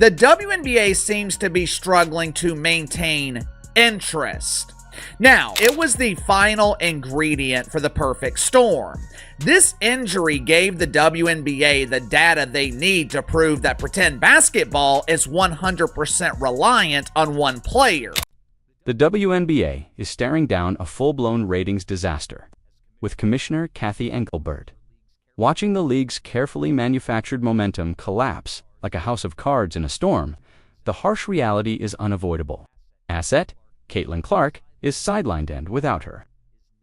The WNBA seems to be struggling to maintain interest. Now, it was the final ingredient for the perfect storm. This injury gave the WNBA the data they need to prove that pretend basketball is 100% reliant on one player. The WNBA is staring down a full-blown ratings disaster, with Commissioner Kathy Engelbert watching the league's carefully manufactured momentum collapse like a house of cards in a storm. The harsh reality is unavoidable. Asset, Caitlin Clark, is sidelined, and without her,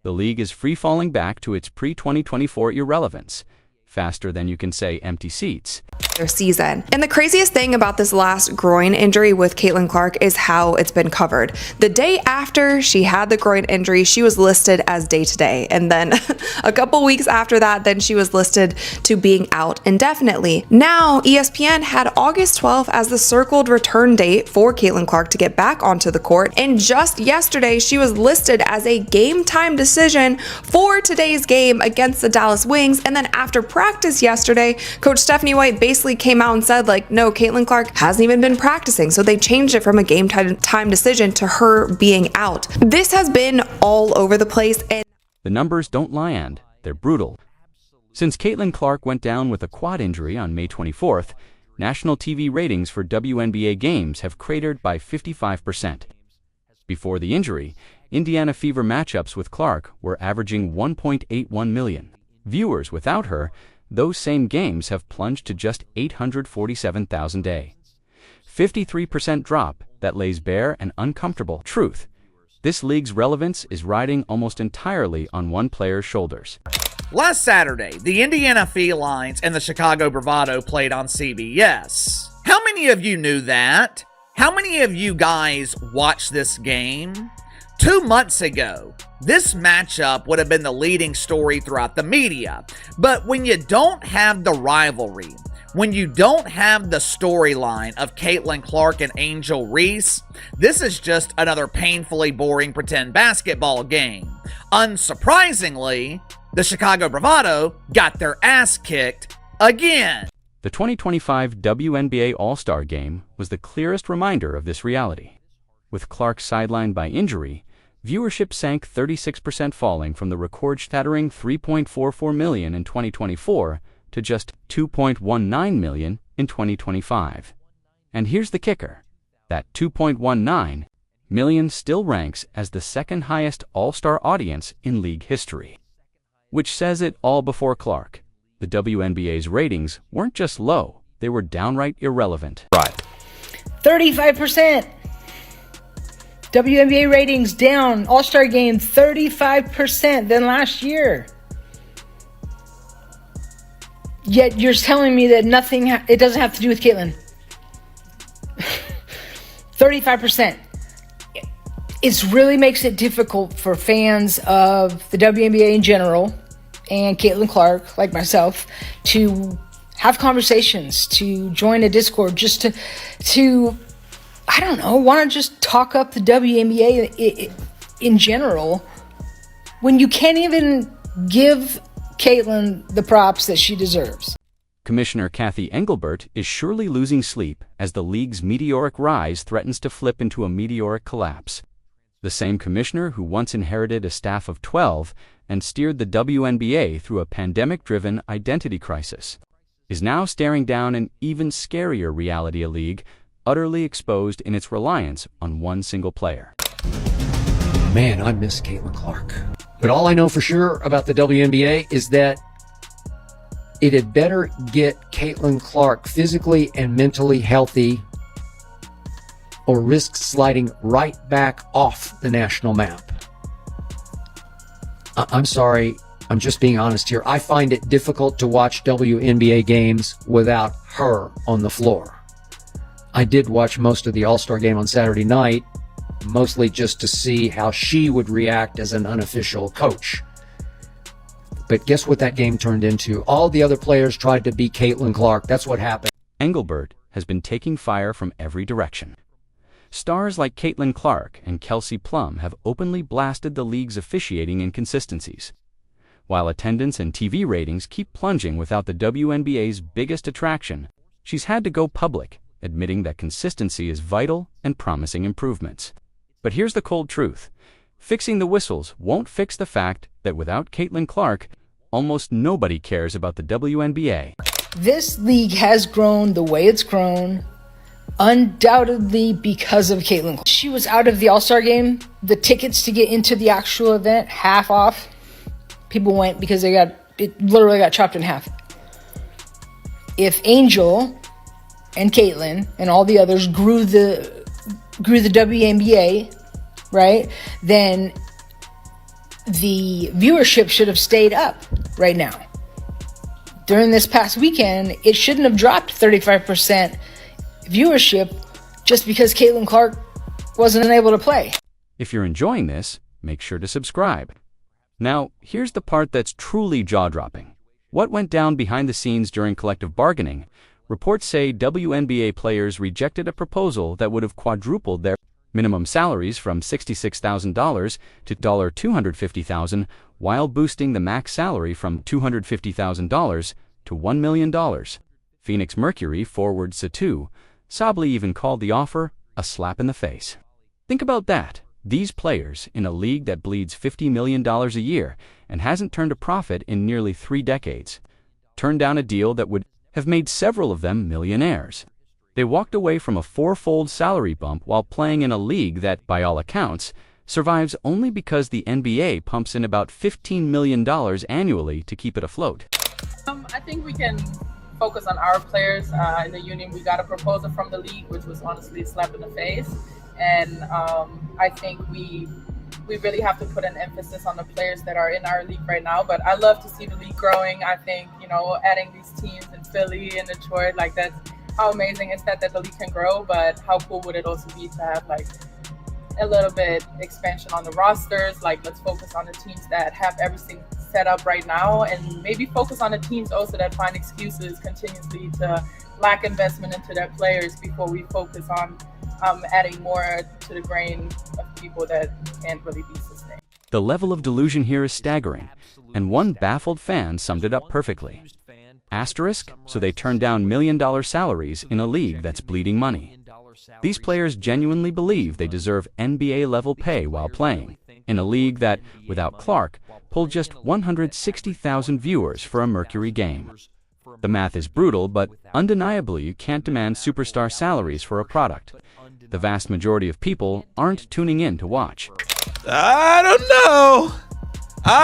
the league is free-falling back to its pre-2024 irrelevance, faster than you can say empty seats. Their season. And the craziest thing about this last groin injury with Caitlin Clark is how it's been covered. The day after she had the groin injury, she was listed as day-to-day. And then a couple weeks after that, then she was listed to being out indefinitely. Now, ESPN had August 12th as the circled return date for Caitlin Clark to get back onto the court. And just yesterday, she was listed as a game time decision for today's game against the Dallas Wings. And then after practice yesterday, Coach Stephanie White basically came out and said, like, no, Caitlin Clark hasn't even been practicing. So they changed it from a game time decision to her being out. This has been all over the place. And the numbers don't lie, and they're brutal. Since Caitlin Clark went down with a quad injury on May 24th, national TV ratings for WNBA games have cratered by 55%. Before the injury, Indiana Fever matchups with Clark were averaging 1.81 million viewers. Without her, those same games have plunged to just 847,000 a day. 53% drop that lays bare an uncomfortable truth. This league's relevance is riding almost entirely on one player's shoulders. Last Saturday, the Indiana Felines and the Chicago Bravado played on CBS. How many of you knew that? How many of you guys watched this game? 2 months ago, this matchup would have been the leading story throughout the media. But when you don't have the rivalry, when you don't have the storyline of Caitlin Clark and Angel Reese, this is just another painfully boring pretend basketball game. Unsurprisingly, the Chicago Bravado got their ass kicked again. The 2025 WNBA All-Star Game was the clearest reminder of this reality. With Clark sidelined by injury, viewership sank 36%, falling from the record-shattering 3.44 million in 2024 to just 2.19 million in 2025. And here's the kicker. That 2.19 million still ranks as the second highest All-Star audience in league history. Which says it all. Before Clark, the WNBA's ratings weren't just low, they were downright irrelevant. Right. 35%. WNBA ratings down, All-Star Game 35% than last year. Yet you're telling me that it doesn't have to do with Caitlin. 35%. It really makes it difficult for fans of the WNBA in general and Caitlin Clark, like myself, to have conversations, to join a Discord, just to I don't know, want to just talk up the WNBA in general when you can't even give Caitlin the props that she deserves. Commissioner Kathy Engelbert is surely losing sleep as the league's meteoric rise threatens to flip into a meteoric collapse. The same commissioner who once inherited a staff of 12 and steered the WNBA through a pandemic-driven identity crisis is now staring down an even scarier reality: a league utterly exposed in its reliance on one single player. Man, I miss Caitlin Clark. But all I know for sure about the WNBA is that it had better get Caitlin Clark physically and mentally healthy or risk sliding right back off the national map. I'm sorry, I'm just being honest here. I find it difficult to watch WNBA games without her on the floor. I did watch most of the All-Star Game on Saturday night, mostly just to see how she would react as an unofficial coach. But guess what that game turned into? All the other players tried to be Caitlin Clark. That's what happened. Engelbert has been taking fire from every direction. Stars like Caitlin Clark and Kelsey Plum have openly blasted the league's officiating inconsistencies. While attendance and TV ratings keep plunging without the WNBA's biggest attraction, she's had to go public admitting that consistency is vital and promising improvements. But here's the cold truth. Fixing the whistles won't fix the fact that without Caitlin Clark, almost nobody cares about the WNBA. This league has grown the way it's grown, undoubtedly because of Caitlin. She was out of the All-Star game. The tickets to get into the actual event, half off. People went because it literally got chopped in half. If Angel and Caitlin and all the others grew the WNBA, right, then the viewership should have stayed up right now. During this past weekend, it shouldn't have dropped 35% viewership just because Caitlin Clark wasn't able to play. If you're enjoying this, make sure to subscribe. Now, here's the part that's truly jaw-dropping. What went down behind the scenes during collective bargaining? Reports say WNBA players rejected a proposal that would have quadrupled their minimum salaries from $66,000 to $250,000, while boosting the max salary from $250,000 to $1 million. Phoenix Mercury forward Satu Sably even called the offer a slap in the face. Think about that. These players, in a league that bleeds $50 million a year and hasn't turned a profit in nearly 3 decades, turned down a deal that would have made several of them millionaires. They walked away from a 4-fold salary bump while playing in a league that, by all accounts, survives only because the NBA pumps in about $15 million annually to keep it afloat. I think we can focus on our players in the union. We got a proposal from the league, which was honestly a slap in the face. And I think we really have to put an emphasis on the players that are in our league right now. But I love to see the league growing. I think, adding these teams in Philly and Detroit, that's how amazing is that the league can grow. But how cool would it also be to have a little bit expansion on the rosters? Let's focus on the teams that have everything set up right now, and maybe focus on the teams also that find excuses continuously to lack investment into their players before we focus on adding more to the grain of people that can't really be sustained. The level of delusion here is staggering, and one baffled fan summed it up perfectly. Asterisk, so they turned down million-dollar salaries in a league that's bleeding money. These players genuinely believe they deserve NBA-level pay while playing, in a league that, without Clark, pulled just 160,000 viewers for a Mercury game. The math is brutal, but undeniably you can't demand superstar salaries for a product. The vast majority of people aren't tuning in to watch. I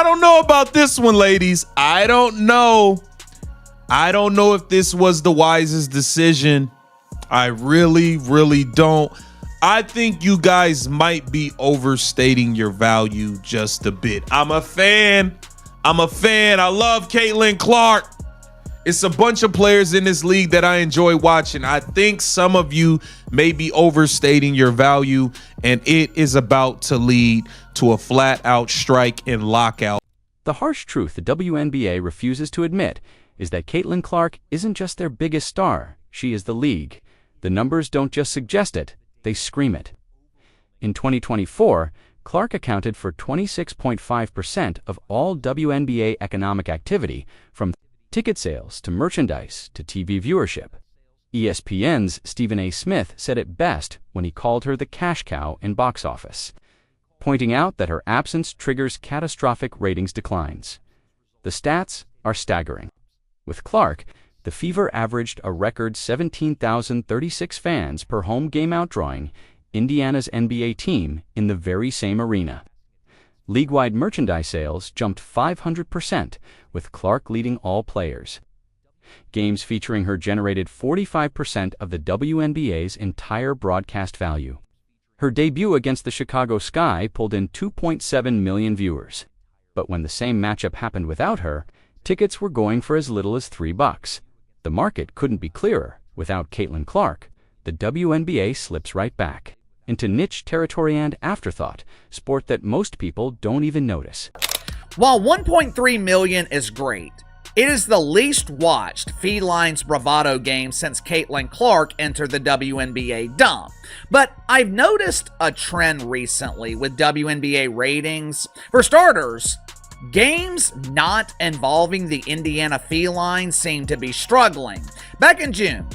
don't know about this one, ladies. I don't know if this was the wisest decision. I really, really don't. I think you guys might be overstating your value just a bit. I'm a fan. I love Caitlin Clark. It's a bunch of players in this league that I enjoy watching. I think some of you may be overstating your value, and it is about to lead to a flat-out strike and lockout. The harsh truth the WNBA refuses to admit is that Caitlin Clark isn't just their biggest star, she is the league. The numbers don't just suggest it, they scream it. In 2024, Clark accounted for 26.5% of all WNBA economic activity, from ticket sales to merchandise to TV viewership. ESPN's Stephen A. Smith said it best when he called her the cash cow in box office, pointing out that her absence triggers catastrophic ratings declines. The stats are staggering. With Clark, the Fever averaged a record 17,036 fans per home game outdrawing Indiana's NBA team in the very same arena. League-wide merchandise sales jumped 500%, with Clark leading all players. Games featuring her generated 45% of the WNBA's entire broadcast value. Her debut against the Chicago Sky pulled in 2.7 million viewers. But when the same matchup happened without her, tickets were going for as little as $3. The market couldn't be clearer. Without Caitlin Clark, the WNBA slips right back into niche territory and afterthought, sport that most people don't even notice. While 1.3 million is great, it is the least watched Felines Bravado game since Caitlin Clark entered the WNBA dump. But I've noticed a trend recently with WNBA ratings. For starters, games not involving the Indiana Felines seem to be struggling. Back in June,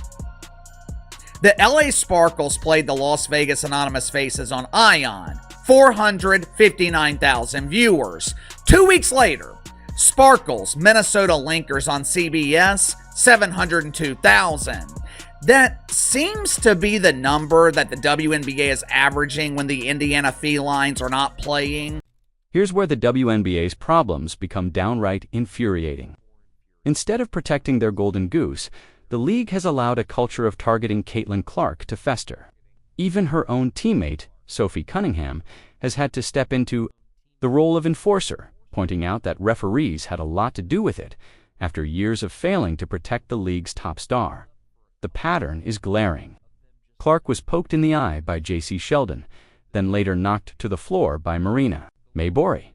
The LA Sparkles played the Las Vegas Anonymous Faces on Ion. 459,000 viewers. 2 weeks later, Sparkles Minnesota Linkers on CBS, 702,000. That seems to be the number that the WNBA is averaging when the Indiana Felines are not playing. Here's where the WNBA's problems become downright infuriating. Instead of protecting their golden goose, the league has allowed a culture of targeting Caitlin Clark to fester. Even her own teammate, Sophie Cunningham, has had to step into the role of enforcer, pointing out that referees had a lot to do with it after years of failing to protect the league's top star. The pattern is glaring. Clark was poked in the eye by J.C. Sheldon, then later knocked to the floor by Marina Maybori.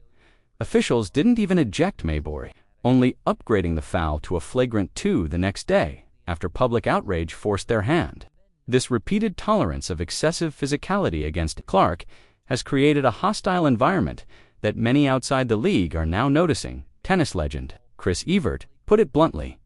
Officials didn't even eject Maybori, only upgrading the foul to a flagrant 2 the next day after public outrage forced their hand. This repeated tolerance of excessive physicality against Clark has created a hostile environment that many outside the league are now noticing. Tennis legend Chris Evert put it bluntly.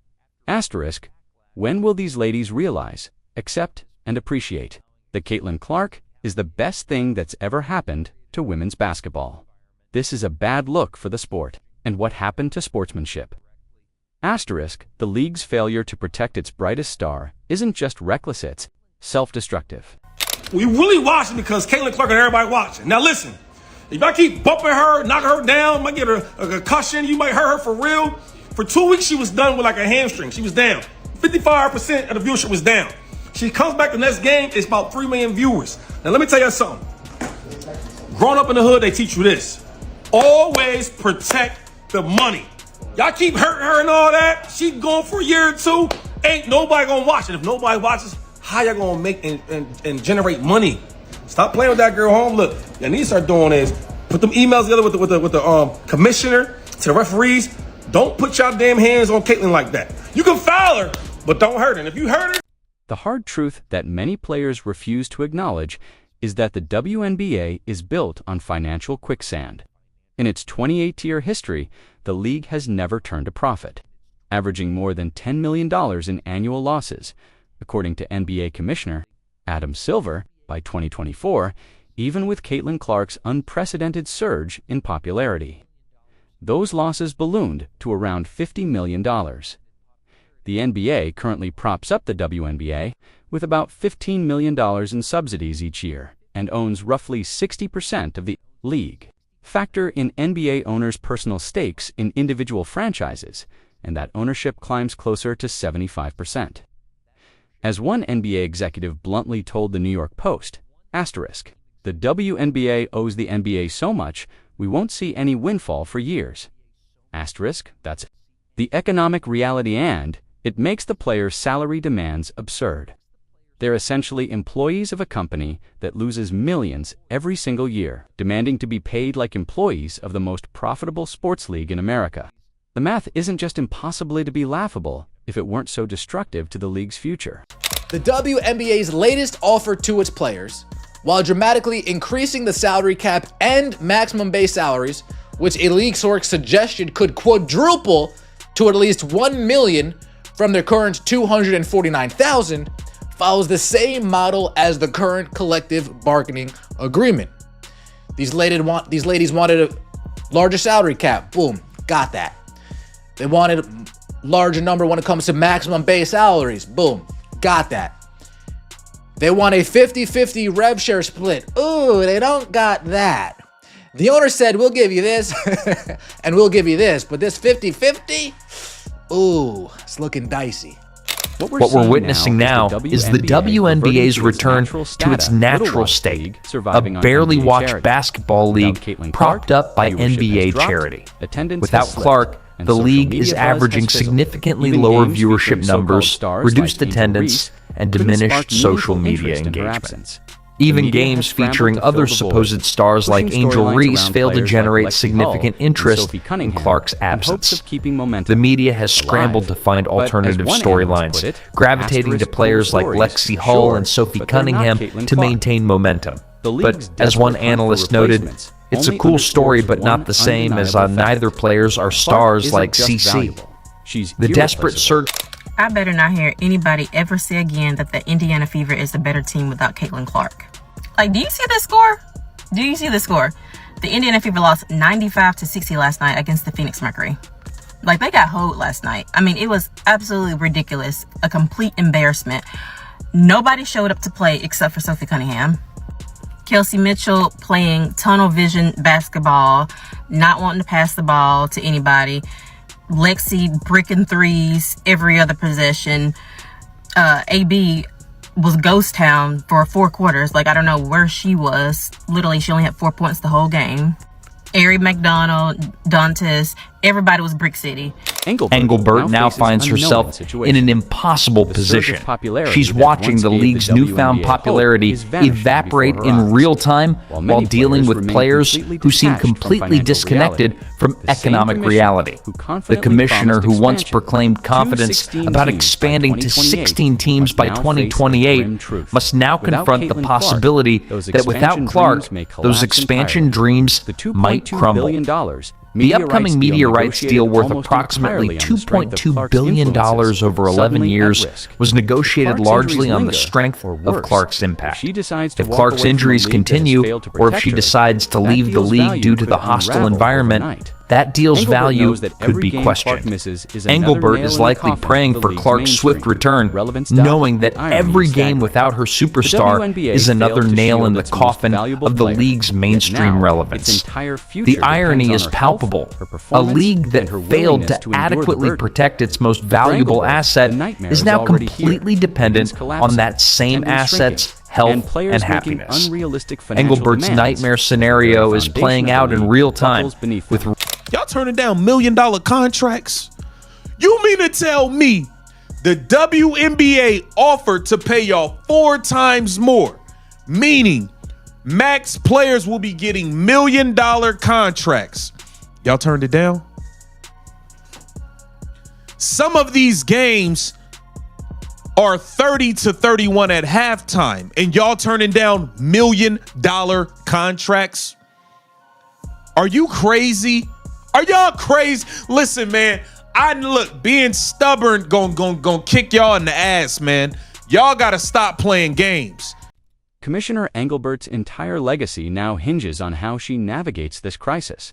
Asterisk, when will these ladies realize, accept, and appreciate that Caitlin Clark is the best thing that's ever happened to women's basketball? This is a bad look for the sport, and what happened to sportsmanship. Asterisk, the league's failure to protect its brightest star isn't just reckless, it's self-destructive. We really watching because Caitlin Clark and everybody watching. Now listen, if I keep bumping her, knocking her down, might get her a concussion, you might hurt her for real. For 2 weeks, she was done with like a hamstring. She was down. 55% of the viewership was down. She comes back the next game, it's about 3 million viewers. Now let me tell you something. Growing up in the hood, they teach you this. Always protect the money. Y'all keep hurting her and all that. She going for a year or two. Ain't nobody gonna watch it. If nobody watches, how y'all gonna make and generate money? Stop playing with that girl home. Look, y'all need to start doing is put them emails together with the commissioner to the referees. Don't put y'all damn hands on Caitlin like that. You can foul her, but don't hurt her. And if you hurt her... The hard truth that many players refuse to acknowledge is that the WNBA is built on financial quicksand. In its 28-year history, the league has never turned a profit, averaging more than $10 million in annual losses, according to NBA Commissioner Adam Silver. By 2024, even with Caitlin Clark's unprecedented surge in popularity. Those losses ballooned to around $50 million. The NBA currently props up the WNBA with about $15 million in subsidies each year and owns roughly 60% of the league. Factor in NBA owners' personal stakes in individual franchises, and that ownership climbs closer to 75%. As one NBA executive bluntly told the New York Post, asterisk, the WNBA owes the NBA so much, we won't see any windfall for years. Asterisk, that's the economic reality, and it makes the players' salary demands absurd. They're essentially employees of a company that loses millions every single year, demanding to be paid like employees of the most profitable sports league in America. The math isn't just impossibly to be laughable if it weren't so destructive to the league's future. The WNBA's latest offer to its players, while dramatically increasing the salary cap and maximum base salaries, which a league source suggested could quadruple to at least $1 million from their current $249,000, follows the same model as the current collective bargaining agreement. These ladies wanted a larger salary cap. Boom, got that. They wanted a larger number when it comes to maximum base salaries. Boom, got that. They want a 50-50 rev share split. Ooh, they don't got that. The owner said, we'll give you this and we'll give you this, but this 50-50, ooh, it's looking dicey. What we're witnessing now is the WNBA's return to its natural state, a barely watched basketball league propped up by NBA charity. Without Clark, the league is averaging significantly lower viewership numbers, reduced attendance, and diminished social media engagement. Even games featuring other supposed stars like Angel Reese fail to generate significant interest in Clark's absence. The media has scrambled to find alternative storylines, gravitating to players like Lexi Hull and Sophie Cunningham to maintain momentum. But as one analyst noted, it's a cool story but not the same as neither players are stars like CC. The desperate search... I better not hear anybody ever say again that the Indiana Fever is a better team without Caitlin Clark. Like, do you see the score? Do you see the score? The Indiana Fever lost 95-60 last night against the Phoenix Mercury. Like, they got hoed last night. I mean, it was absolutely ridiculous. A complete embarrassment. Nobody showed up to play except for Sophie Cunningham. Kelsey Mitchell playing tunnel vision basketball, not wanting to pass the ball to anybody. Lexi bricking threes every other possession. AB was ghost town for 4 quarters. Like, I don't know where she was. Literally, she only had 4 points the whole game. Ari McDonald, Dantes, everybody was Brick City. Engelbert now finds herself in an impossible position. She's watching the league's newfound popularity evaporate in real time while dealing with players who seem completely disconnected from economic reality. The commissioner who once proclaimed confidence about expanding to 16 teams by 2028 must now confront the possibility that without Clark, those expansion dreams might crumble. The upcoming media rights deal worth approximately $2.2 billion over 11 years was negotiated largely on the strength of Clark's impact. If Clark's injuries continue, or if she decides to leave the league due to the hostile environment, that deal's value could be questioned. Engelbert is likely praying for Clark's swift return, knowing that every game without her superstar is another nail in the coffin of the league's mainstream relevance. The irony is palpable. A league that failed to adequately protect its most valuable asset is now completely dependent on that same asset's health and happiness. Engelbert's nightmare scenario is playing out in real time with y'all turning down $1 million contracts? You mean to tell me the WNBA offered to pay y'all 4 times more, meaning max players will be getting $1 million contracts? Y'all turned it down? Some of these games are 30-31 at halftime, and y'all turning down $1 million contracts? Are you crazy? Are y'all crazy? Listen, man, look, being stubborn gon' kick y'all in the ass, man. Y'all gotta stop playing games. Commissioner Engelbert's entire legacy now hinges on how she navigates this crisis.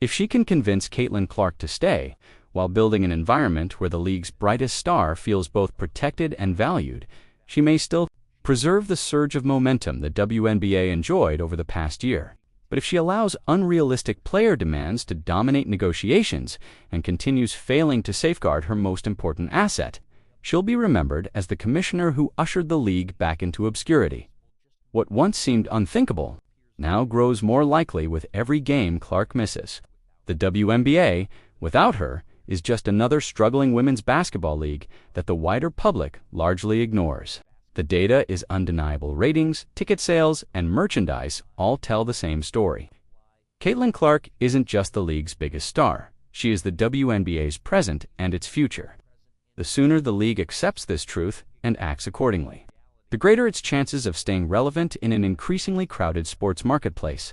If she can convince Caitlin Clark to stay, while building an environment where the league's brightest star feels both protected and valued, she may still preserve the surge of momentum the WNBA enjoyed over the past year. But if she allows unrealistic player demands to dominate negotiations and continues failing to safeguard her most important asset, she'll be remembered as the commissioner who ushered the league back into obscurity. What once seemed unthinkable now grows more likely with every game Clark misses. The WNBA, without her, is just another struggling women's basketball league that the wider public largely ignores. The data is undeniable. Ratings, ticket sales, and merchandise all tell the same story. Caitlin Clark isn't just the league's biggest star. She is the WNBA's present and its future. The sooner the league accepts this truth and acts accordingly, the greater its chances of staying relevant in an increasingly crowded sports marketplace.